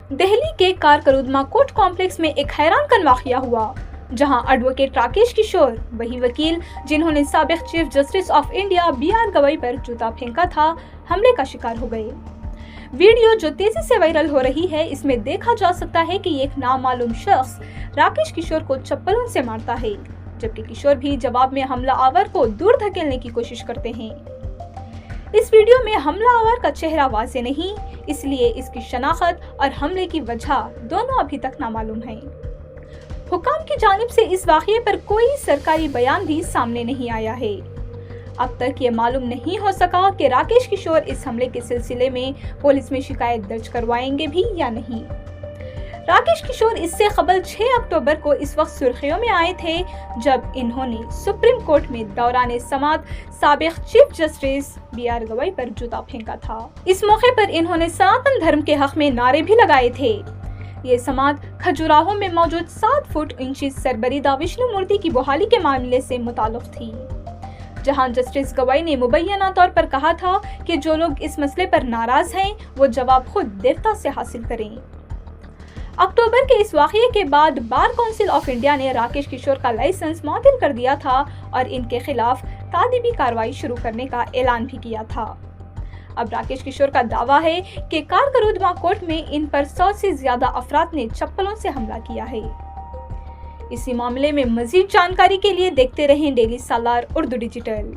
दिल्ली के कारकरुदमा court complex में एक हैरानकुन वाकया हुआ, जहां एडवोकेट राकेश किशोर, वही वकील जिन्होंने साबिक chief justice of India BR Gavai पर जूता फेंका था, हमले का शिकार हो गए। वीडियो जो तेजी से वायरल हो रही है, इसमें देखा जा सकता है कि एक नामालूम शख्स राकेश किशोर को चप्पलों से मारता है, जबकि किशोर भी जवाब में हमलावर को दूर धकेलने की कोशिश करते हैं। इस वीडियो में हमलावर का चेहरा वाज़ेह नहीं, इसलिए इसकी शनाख्त और हमले की वजह दोनों अभी तक नामालूम है। हुकाम की जानिब से इस वाक़ये पर कोई सरकारी बयान भी सामने नहीं आया है। अब तक ये मालूम नहीं हो सका कि राकेश किशोर इस हमले के सिलसिले में पुलिस में शिकायत दर्ज करवाएंगे भी या नहीं। राकेश किशोर इससे कबल 6 अक्टूबर को इस वक्त सुर्खियों में आए थे, जब इन्होंने सुप्रीम कोर्ट में दौरान समात साबिक चीफ जस्टिस BR गवई पर जूता फेंका था। इस मौके पर इन्होंने सनातन धर्म के हक में नारे भी लगाए थे। ये समात खजुराहो में मौजूद 7 फुट इंची सरबरीदा विष्णु मूर्ति की बहाली के मामले से मुताल्लिक थी, जहां जस्टिस गवई ने मुबैना तौर पर कहा था कि जो लोग इस मसले पर नाराज हैं, वो जवाब खुद देवता से हासिल करें। अक्टूबर के इस वाक़ये के बाद बार काउंसिल ऑफ इंडिया ने राकेश किशोर का लाइसेंस मुअत्तल कर दिया था और इनके खिलाफ तादीबी कार्रवाई शुरू करने का ऐलान भी किया था। अब राकेश किशोर का दावा है कि कारकरुदमा कोर्ट में इन पर 100 से ज्यादा अफराद ने चप्पलों से हमला किया है। इसी मामले में मजीद जानकारी के लिए देखते रहें डेली सालार उर्दू डिजिटल।